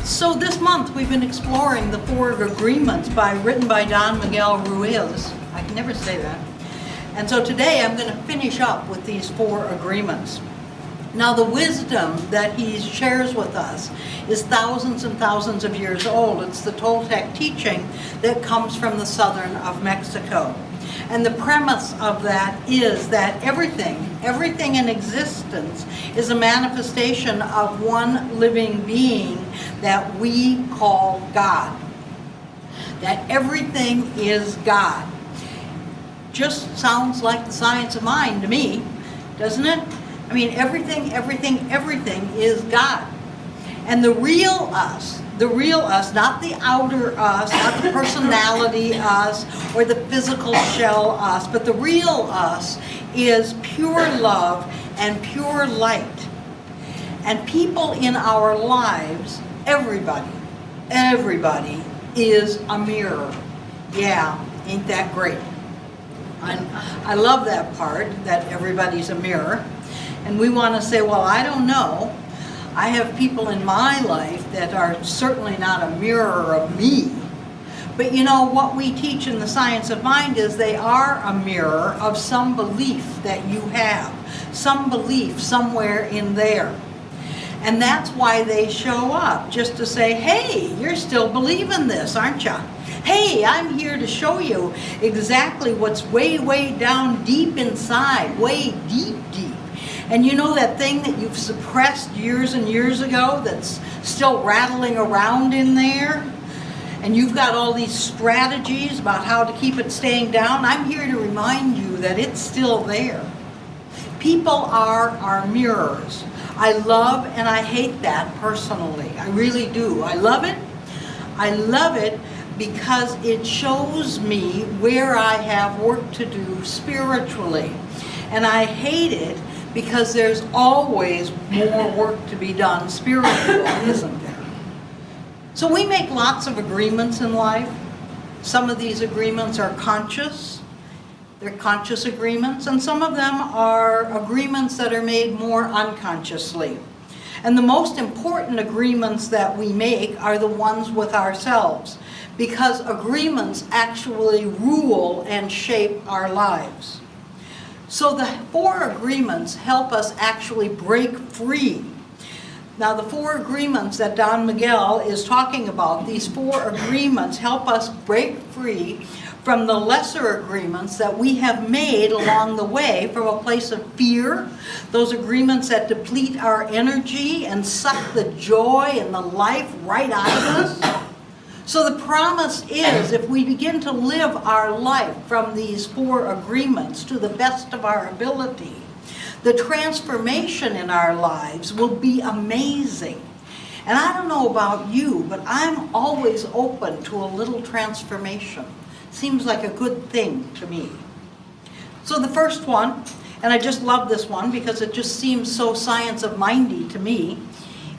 So this month we've been exploring the Four Agreements written by Don Miguel Ruiz. I can never say that. And so today I'm going to finish up with these four agreements. Now the wisdom that he shares with us is thousands and thousands of years old. It's the Toltec teaching that comes from the southern of Mexico. And the premise of that is that everything in existence is a manifestation of one living being that we call God. That everything is God. Just sounds like the science of mind to me, doesn't it? I mean, everything is God. And the real us, not the outer us, not the personality us, or the physical shell us, but the real us is pure love and pure light. And people in our lives, everybody is a mirror. Yeah, ain't that great? I love that part, that everybody's a mirror. And we want to say, well, I don't know. I have people in my life that are certainly not a mirror of me. But you know, what we teach in the science of mind is they are a mirror of some belief that you have. Some belief somewhere in there. And that's why they show up, just to say, hey, you're still believing this, aren't you? Hey, I'm here to show you exactly what's way, way down deep inside, way deep. And you know that thing that you've suppressed years and years ago that's still rattling around in there? And you've got all these strategies about how to keep it staying down. I'm here to remind you that it's still there. People are our mirrors. I love and I hate that personally. I really do. I love it. I love it because it shows me where I have work to do spiritually. And I hate it because there's always more work to be done spiritually, isn't there? So we make lots of agreements in life. Some of these agreements are conscious. They're conscious agreements, and some of them are agreements that are made more unconsciously. And the most important agreements that we make are the ones with ourselves, because agreements actually rule and shape our lives. So the four agreements help us actually break free. Now the four agreements that Don Miguel is talking about, these four agreements help us break free from the lesser agreements that we have made along the way from a place of fear, those agreements that deplete our energy and suck the joy and the life right out of us. So the promise is, if we begin to live our life from these four agreements to the best of our ability, the transformation in our lives will be amazing. And I don't know about you, but I'm always open to a little transformation. Seems like a good thing to me. So the first one, and I just love this one because it just seems so science of mindy to me,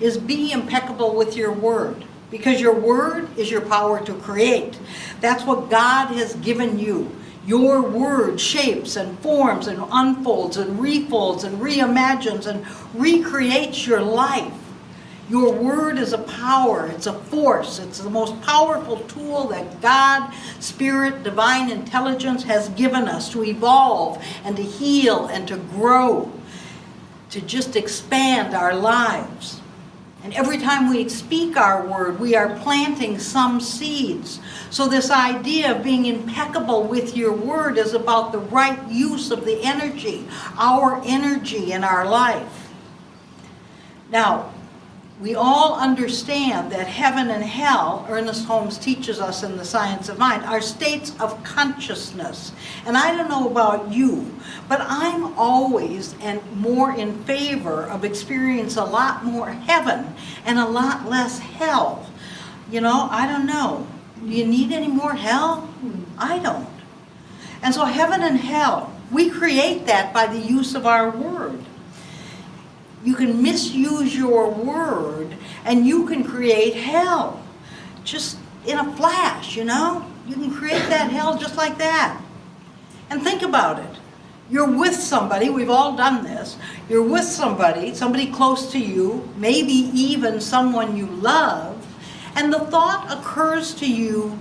is be impeccable with your word. Because your word is your power to create. That's what God has given you. Your word shapes and forms and unfolds and refolds and reimagines and recreates your life. Your word is a power, it's a force, it's the most powerful tool that God, Spirit, Divine Intelligence has given us to evolve and to heal and to grow, to just expand our lives. And every time we speak our word, we are planting some seeds. So this idea of being impeccable with your word is about the right use of the energy, our energy in our life. Now, we all understand that heaven and hell, Ernest Holmes teaches us in the science of mind, are states of consciousness. And I don't know about you, but I'm always and more in favor of experiencing a lot more heaven and a lot less hell. You know, I don't know. Do you need any more hell? I don't. And so heaven and hell, we create that by the use of our word. You can misuse your word and you can create hell just in a flash, you know? You can create that hell just like that. And think about it. You're with somebody, we've all done this, you're with somebody close to you, maybe even someone you love, And the thought occurs to you,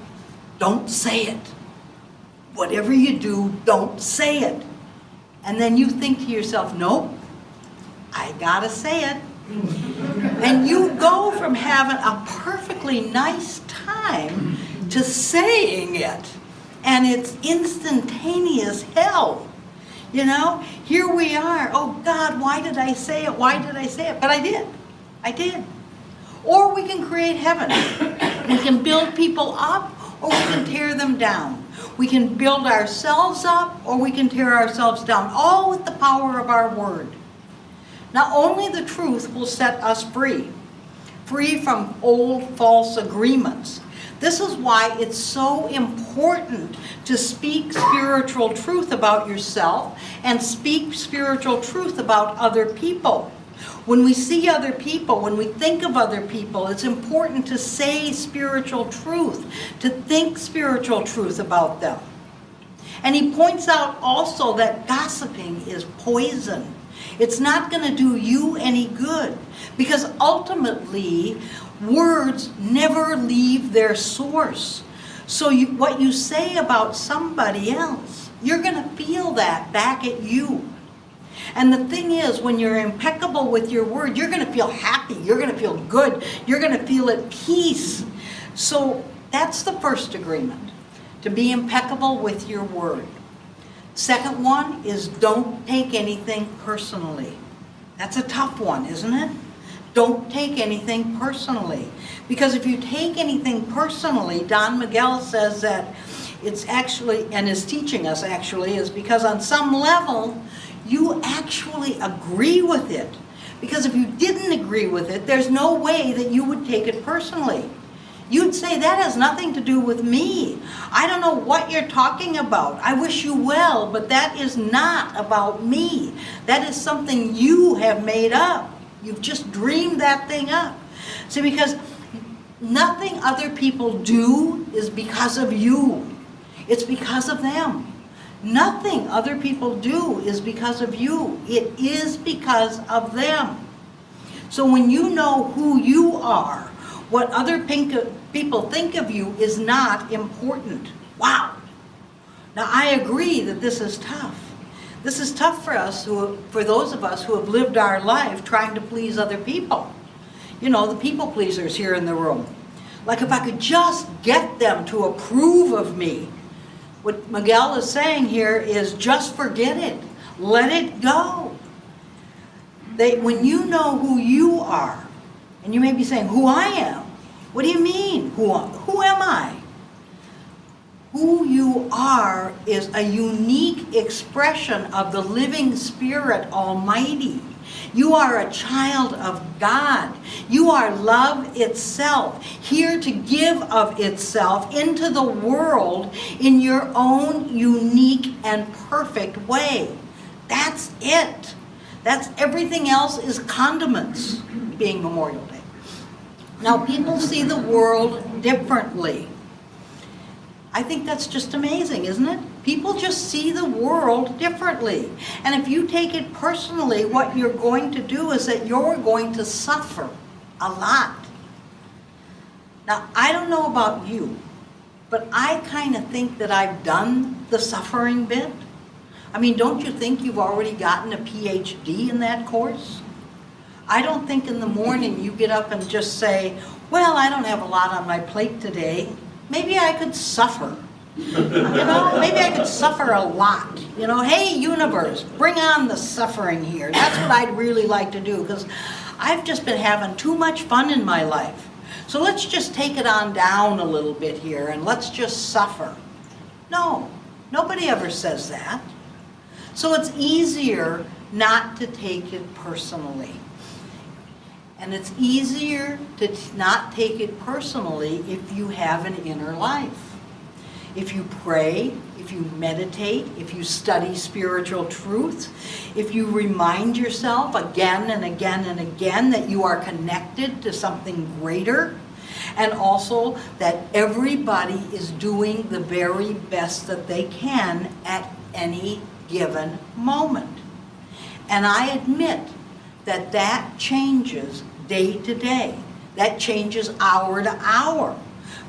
don't say it. Whatever you do, don't say it. And then you think to yourself, nope, I gotta say it. And you go from having a perfectly nice time to saying it. And it's instantaneous hell. You know, here we are. Oh God, why did I say it? Why did I say it? But I did. I did. Or we can create heaven. We can build people up, or we can tear them down. We can build ourselves up, or we can tear ourselves down, all with the power of our word. Now, only the truth will set us free from old false agreements. This is why it's so important to speak spiritual truth about yourself and speak spiritual truth about other people. When we see other people, when we think of other people, it's important to say spiritual truth, to think spiritual truth about them. And he points out also that gossiping is poison. It's not going to do you any good, because ultimately, words never leave their source. So what you say about somebody else, you're going to feel that back at you. And the thing is, when you're impeccable with your word, you're going to feel happy. You're going to feel good. You're going to feel at peace. So that's the first agreement, to be impeccable with your word. Second one is don't take anything personally. That's a tough one, isn't it? Don't take anything personally. Because if you take anything personally, Don Miguel says that it's actually, and is teaching us actually, is because on some level, you actually agree with it. Because if you didn't agree with it, there's no way that you would take it personally. You'd say, that has nothing to do with me. I don't know what you're talking about. I wish you well, but that is not about me. That is something you have made up. You've just dreamed that thing up. See, because nothing other people do is because of you. It's because of them. Nothing other people do is because of you. It is because of them. So when you know who you are, what other people think of you is not important. Wow. Now I agree that this is tough. This is tough for us, for those of us who have lived our life trying to please other people. You know, the people pleasers here in the room. Like if I could just get them to approve of me. What Miguel is saying here is just forget it. Let it go. When you know who you are, and you may be saying, who I am, what do you mean? Who am I? Who you are is a unique expression of the living Spirit Almighty. You are a child of God. You are love itself, here to give of itself into the world in your own unique and perfect way. That's it. That's everything else is condiments, being Memorial Day. Now, people see the world differently. I think that's just amazing, isn't it? People just see the world differently. And if you take it personally, what you're going to do is that you're going to suffer a lot. Now, I don't know about you, but I kind of think that I've done the suffering bit. I mean, don't you think you've already gotten a PhD in that course? I don't think in the morning you get up and just say, well, I don't have a lot on my plate today. Maybe I could suffer. You know, maybe I could suffer a lot. You know, hey, universe, bring on the suffering here. That's what I'd really like to do, because I've just been having too much fun in my life. So let's just take it on down a little bit here and let's just suffer. No, nobody ever says that. So it's easier not to take it personally. And it's easier to not take it personally if you have an inner life. If you pray, if you meditate, if you study spiritual truth, if you remind yourself again and again and again that you are connected to something greater, and also that everybody is doing the very best that they can at any given moment. And I admit that changes day to day. That changes hour to hour.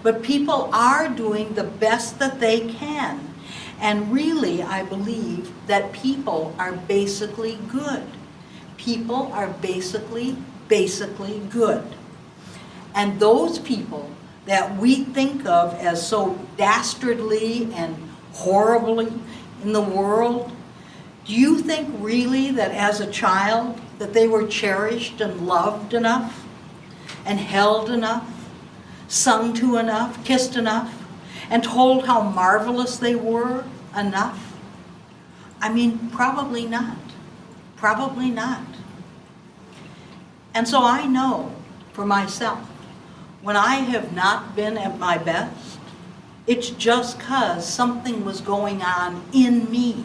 But people are doing the best that they can. And really, I believe that people are basically good. People are basically good. And those people that we think of as so dastardly and horribly in the world, do you think really that as a child that they were cherished and loved enough and held enough, sung to enough, kissed enough, and told how marvelous they were enough? I mean, probably not. Probably not. And so I know for myself, when I have not been at my best, it's just because something was going on in me.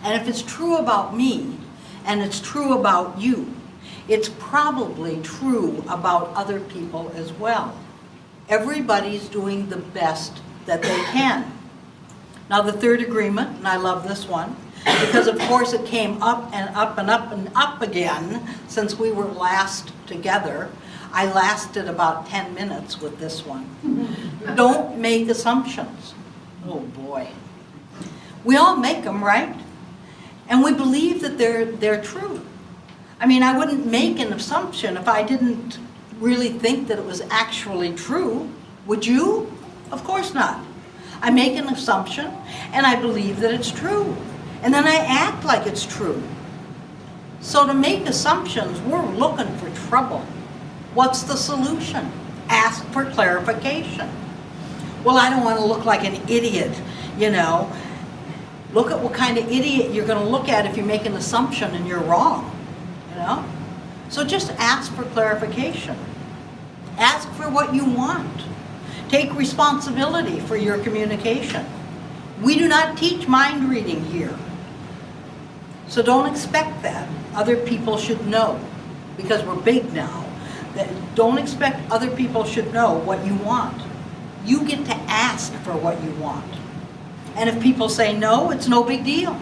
And if it's true about me, and it's true about you, it's probably true about other people as well. Everybody's doing the best that they can. Now the third agreement, and I love this one, because of course it came up and up and up and up again since we were last together. I lasted about 10 minutes with this one. Don't make assumptions. Oh boy. We all make them, right? And we believe that they're true. I mean, I wouldn't make an assumption if I didn't really think that it was actually true. Would you? Of course not. I make an assumption and I believe that it's true. And then I act like it's true. So to make assumptions, we're looking for trouble. What's the solution? Ask for clarification. Well, I don't want to look like an idiot, you know. Look at what kind of idiot you're going to look at if you make an assumption and you're wrong, you know. So just ask for clarification. Ask for what you want. Take responsibility for your communication. We do not teach mind reading here. So don't expect that. Other people should know, because we're big now. That don't expect other people should know what you want. You get to ask for what you want. And if people say no, it's no big deal.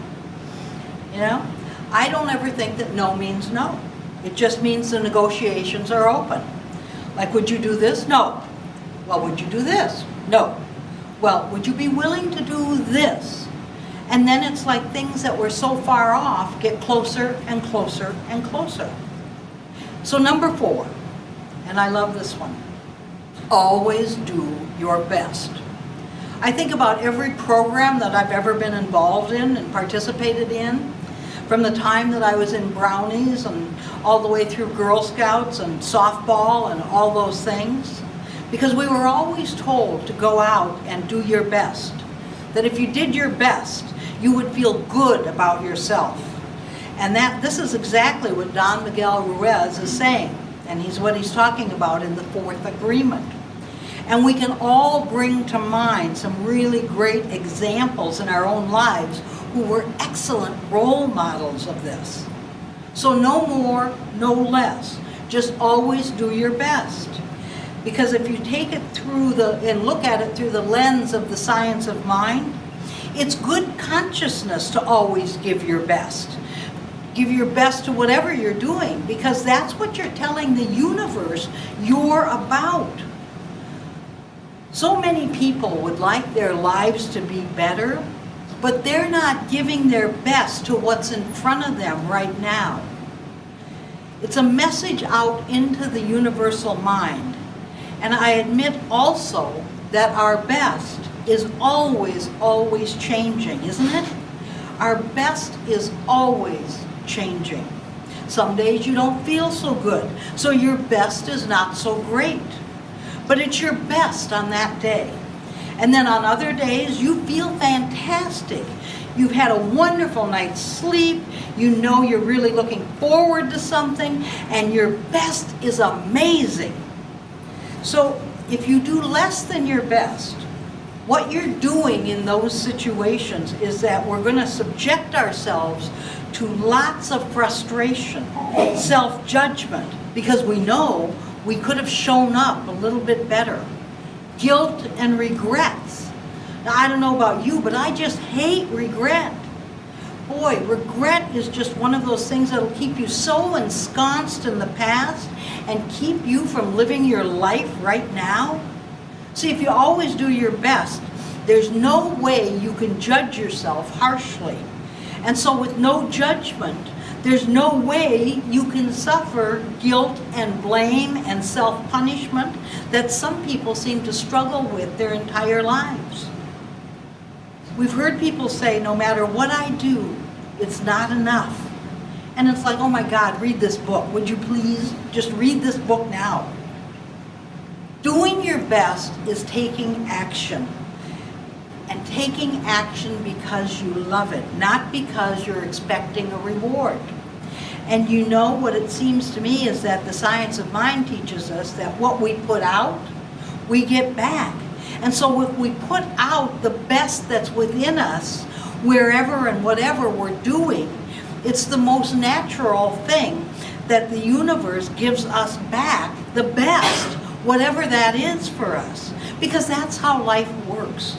You know? I don't ever think that no means no. It just means the negotiations are open. Like, would you do this? No. Well, would you do this? No. Well, would you be willing to do this? And then it's like things that were so far off get closer and closer and closer. So number 4, and I love this one, always do your best. I think about every program that I've ever been involved in and participated in, from the time that I was in Brownies and all the way through Girl Scouts and softball and all those things, because we were always told to go out and do your best. That if you did your best, you would feel good about yourself. And this is exactly what Don Miguel Ruiz is saying, and what he's talking about in the 4th agreement. And we can all bring to mind some really great examples in our own lives who were excellent role models of this. So no more, no less. Just always do your best. Because if you take it through and look at it through the lens of the science of mind, it's good consciousness to always give your best. Give your best to whatever you're doing, because that's what you're telling the universe you're about. So many people would like their lives to be better, but they're not giving their best to what's in front of them right now. It's a message out into the universal mind. And I admit also that our best is always, always changing, isn't it? Our best is always changing. Some days you don't feel so good, so your best is not so great. But it's your best on that day. And then on other days, you feel fantastic. You've had a wonderful night's sleep. You know you're really looking forward to something, and your best is amazing. So if you do less than your best, what you're doing in those situations is that we're going to subject ourselves to lots of frustration, self-judgment, because we know we could have shown up a little bit better. Guilt and regrets. Now, I don't know about you, but I just hate regret. boy, regret is just one of those things that'll keep you so ensconced in the past and keep you from living your life right now. See, if you always do your best, there's no way you can judge yourself harshly. And so with no judgment, there's no way you can suffer guilt and blame and self-punishment that some people seem to struggle with their entire lives. We've heard people say, no matter what I do, it's not enough. And it's like, oh my God, read this book. Would you please just read this book now? Doing your best is taking action. And taking action because you love it, not because you're expecting a reward. And you know what it seems to me is that the science of mind teaches us that what we put out, we get back. And so if we put out the best that's within us, wherever and whatever we're doing, it's the most natural thing that the universe gives us back, the best, whatever that is for us. Because that's how life works.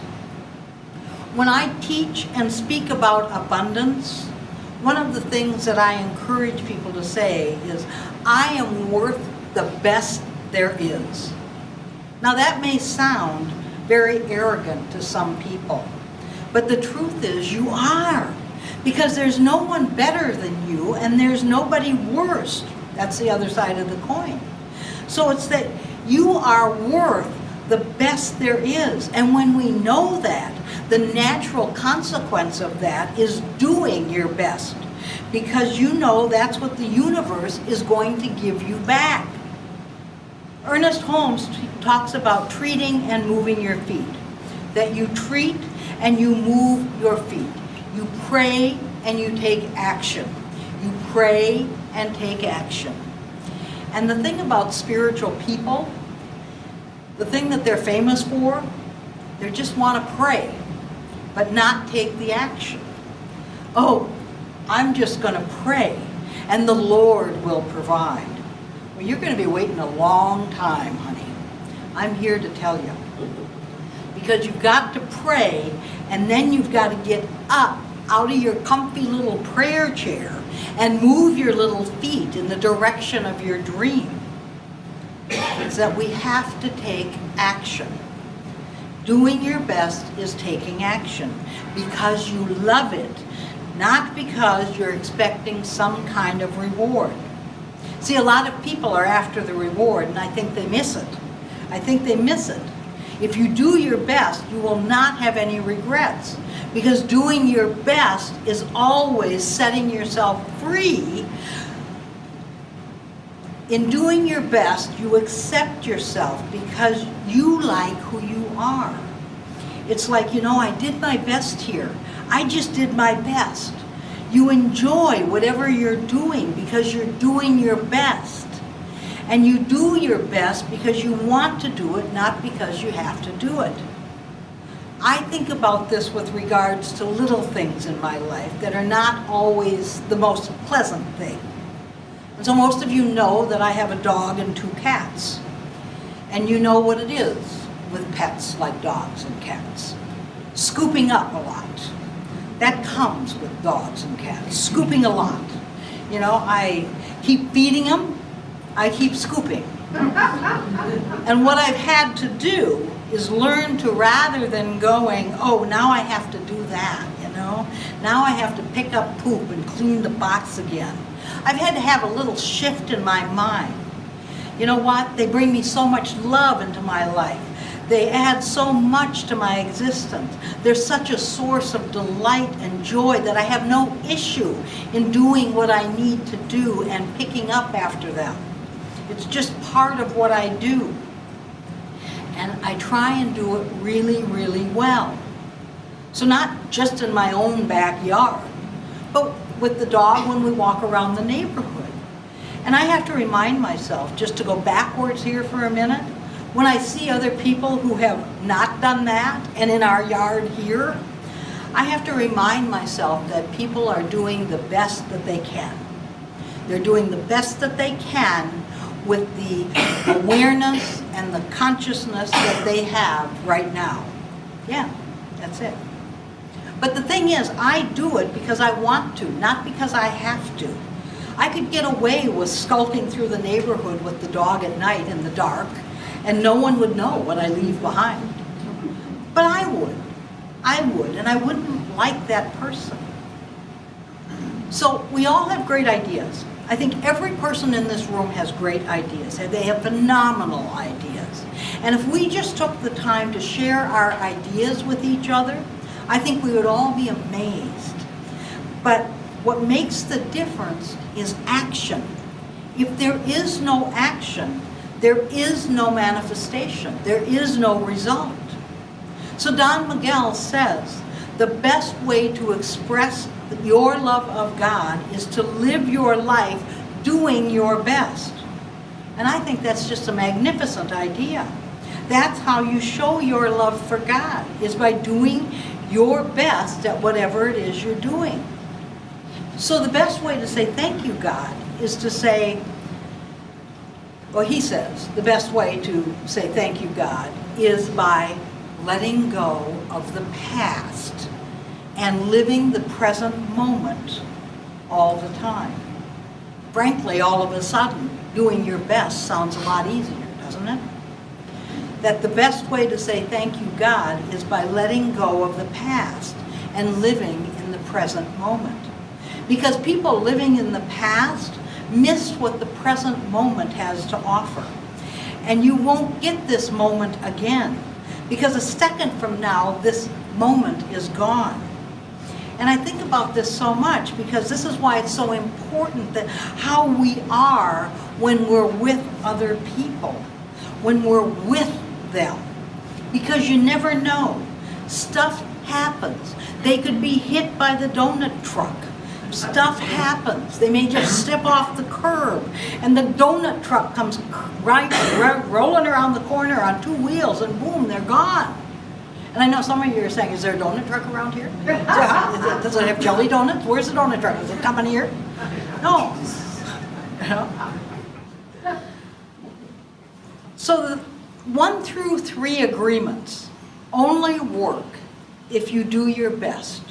When I teach and speak about abundance, one of the things that I encourage people to say is, I am worth the best there is. Now that may sound very arrogant to some people, but the truth is you are, because there's no one better than you and there's nobody worse. That's the other side of the coin. So it's that you are worth the best there is. And when we know that, the natural consequence of that is doing your best, because you know that's what the universe is going to give you back. Ernest Holmes talks about treating and moving your feet, that you treat and you move your feet. You pray and you take action. You pray and take action. And the thing about spiritual people, the thing that they're famous for, they just want to pray, but not take the action. Oh, I'm just going to pray, and the Lord will provide. Well, you're going to be waiting a long time, honey. I'm here to tell you. Because you've got to pray, and then you've got to get up out of your comfy little prayer chair and move your little feet in the direction of your dream. It's that we have to take action. Doing your best is taking action because you love it, not because you're expecting some kind of reward. See, a lot of people are after the reward, and I think they miss it. I think they miss it. If you do your best, you will not have any regrets, because doing your best is always setting yourself free. In doing your best, you accept yourself because you like who you are. It's like, I did my best here. I just did my best. You enjoy whatever you're doing because you're doing your best. And you do your best because you want to do it, not because you have to do it. I think about this with regards to little things in my life that are not always the most pleasant thing. And so most of you know that I have a dog and 2 cats. And you know what it is with pets like dogs and cats. Scooping up a lot. That comes with dogs and cats. Scooping a lot. I keep feeding them. I keep scooping. And what I've had to do is learn to, rather than going, oh, now I have to do that, now I have to pick up poop and clean the box again. I've had to have a little shift in my mind. You know what? They bring me so much love into my life. They add so much to my existence. They're such a source of delight and joy that I have no issue in doing what I need to do and picking up after them. It's just part of what I do. And I try and do it really, really well. So not just in my own backyard, but with the dog when we walk around the neighborhood. And I have to remind myself, just to go backwards here for a minute, when I see other people who have not done that, and in our yard here, I have to remind myself that people are doing the best that they can. They're doing the best that they can with the awareness and the consciousness that they have right now. Yeah, that's it. But the thing is, I do it because I want to, not because I have to. I could get away with skulking through the neighborhood with the dog at night in the dark, and no one would know what I leave behind. But I would, and I wouldn't like that person. So we all have great ideas. I think every person in this room has great ideas. They have phenomenal ideas. And if we just took the time to share our ideas with each other, I think we would all be amazed. But what makes the difference is action. If there is no action, there is no manifestation. There is no result. So Don Miguel says, the best way to express your love of God is to live your life doing your best. And I think that's just a magnificent idea. That's how you show your love for God, is by doing your best at whatever it is you're doing. So the best way to say thank you, God, is to say, well, he says, the best way to say thank you, God, is by letting go of the past and living the present moment all the time. Frankly, all of a sudden, doing your best sounds a lot easier, doesn't it? That the best way to say thank you, God, is by letting go of the past and living in the present moment. Because people living in the past miss what the present moment has to offer. And you won't get this moment again, because a second from now, this moment is gone. And I think about this so much because this is why it's so important that how we are when we're with other people, when we're with them. Because you never know. Stuff happens. They could be hit by the donut truck. Stuff happens. They may just step off the curb and the donut truck comes rolling around the corner on two wheels and boom, they're gone. And I know some of you are saying, is there a donut truck around here? Does it have jelly donuts? Where's the donut truck? Is it coming here? No. So the 1 through 3 agreements only work if you do your best.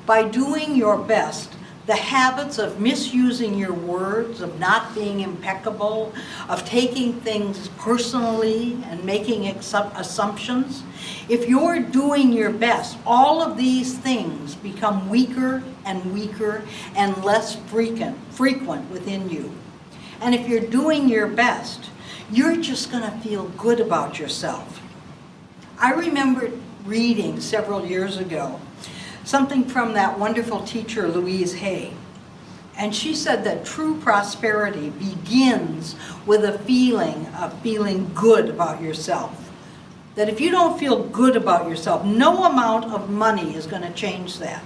By doing your best, the habits of misusing your words, of not being impeccable, of taking things personally and making assumptions, if you're doing your best, all of these things become weaker and weaker and less frequent within you. And if you're doing your best, you're just going to feel good about yourself. I remember reading several years ago something from that wonderful teacher, Louise Hay. And she said that true prosperity begins with a feeling of feeling good about yourself. That if you don't feel good about yourself, no amount of money is going to change that.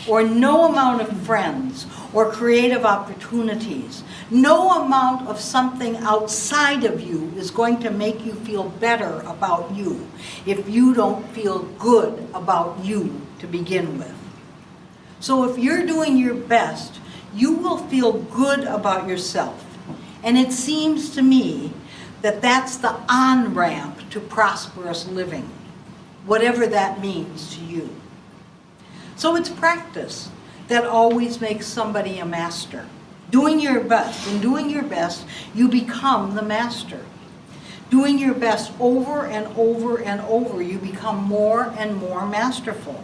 Or no amount of friends, or creative opportunities. No amount of something outside of you is going to make you feel better about you if you don't feel good about you to begin with. So if you're doing your best, you will feel good about yourself. And it seems to me that that's the on-ramp to prosperous living, whatever that means to you. So it's practice that always makes somebody a master. Doing your best, and doing your best, you become the master. Doing your best over and over and over, you become more and more masterful.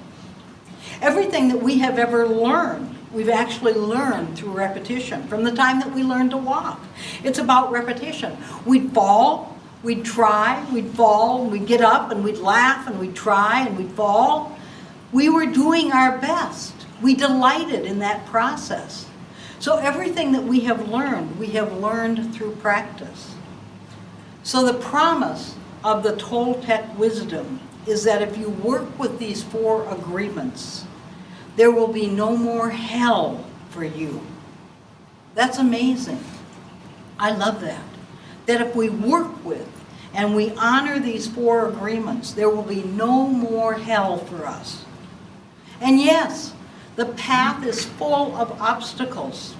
Everything that we have ever learned, we've actually learned through repetition, from the time that we learned to walk. It's about repetition. We'd fall, we'd try, we'd fall, and we'd get up, and we'd laugh, and we'd try, and we'd fall. We were doing our best. We delighted in that process. So everything that we have learned through practice. So the promise of the Toltec wisdom is that if you work with these 4 agreements, there will be no more hell for you. That's amazing. I love that. That if we work with and we honor these 4 agreements, there will be no more hell for us. And yes, the path is full of obstacles.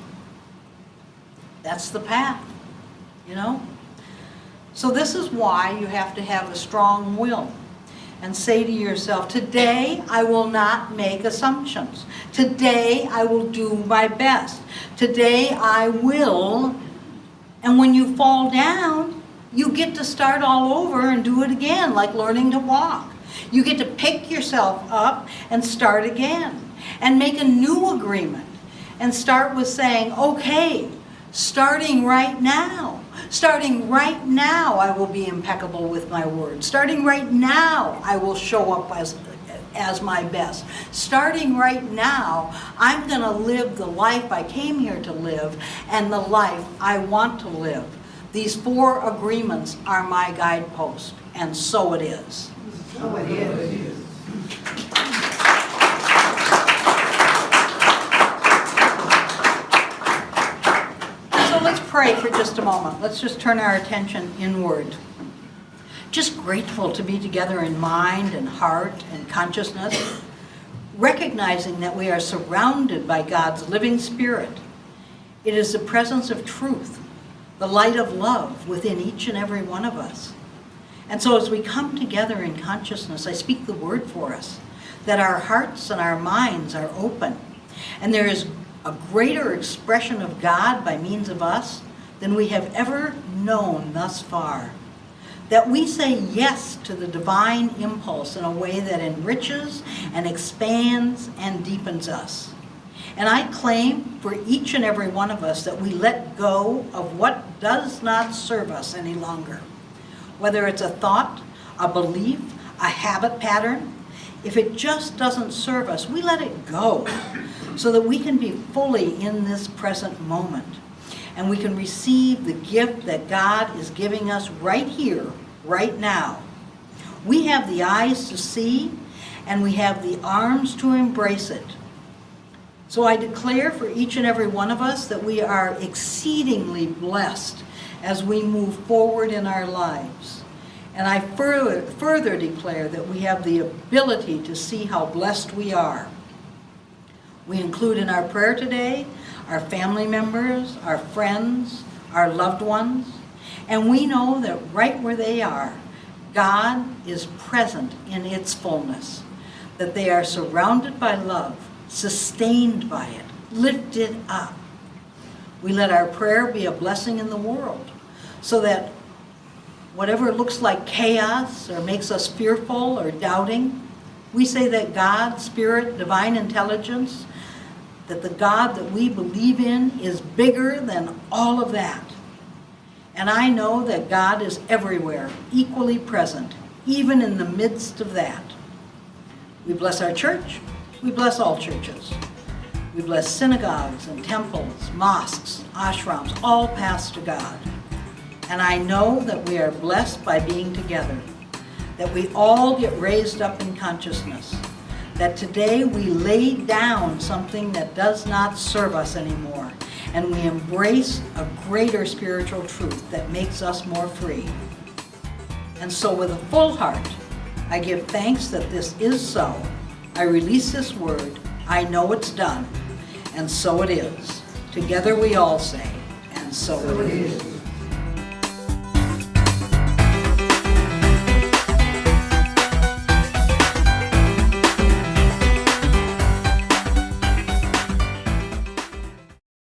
That's the path, you know? So this is why you have to have a strong will. and say to yourself, today I will not make assumptions. Today I will do my best. Today I will. And when you fall down, you get to start all over and do it again, like learning to walk. You get to pick yourself up and start again and make a new agreement and start with saying, okay, starting right now. Starting right now, I will be impeccable with my word. Starting right now, I will show up as my best. Starting right now, I'm going to live the life I came here to live and the life I want to live. These 4 agreements are my guidepost, and so it is. So it is. Let's pray for just a moment. Let's just turn our attention inward. Just grateful to be together in mind and heart and consciousness, recognizing that we are surrounded by God's living Spirit. It is the presence of truth, the light of love within each and every one of us. And so as we come together in consciousness, I speak the word for us, that our hearts and our minds are open, and there is a greater expression of God by means of us than we have ever known thus far. That we say yes to the divine impulse in a way that enriches and expands and deepens us. And I claim for each and every one of us that we let go of what does not serve us any longer. Whether it's a thought, a belief, a habit pattern, if it just doesn't serve us, we let it go, so that we can be fully in this present moment. And we can receive the gift that God is giving us right here, right now. We have the eyes to see, and we have the arms to embrace it. So I declare for each and every one of us that we are exceedingly blessed as we move forward in our lives. And I further declare that we have the ability to see how blessed we are. We include in our prayer today our family members, our friends, our loved ones, and we know that right where they are, God is present in its fullness, that they are surrounded by love, sustained by it, lifted up. We let our prayer be a blessing in the world, so that whatever looks like chaos or makes us fearful or doubting, we say that God, Spirit, divine intelligence, that the God that we believe in is bigger than all of that. And I know that God is everywhere, equally present, even in the midst of that. We bless our church. We bless all churches. We bless synagogues and temples, mosques, ashrams, all paths to God. And I know that we are blessed by being together, that we all get raised up in consciousness, that today we lay down something that does not serve us anymore, and we embrace a greater spiritual truth that makes us more free. And so with a full heart, I give thanks that this is so. I release this word. I know it's done. And so it is. Together we all say, and so it is.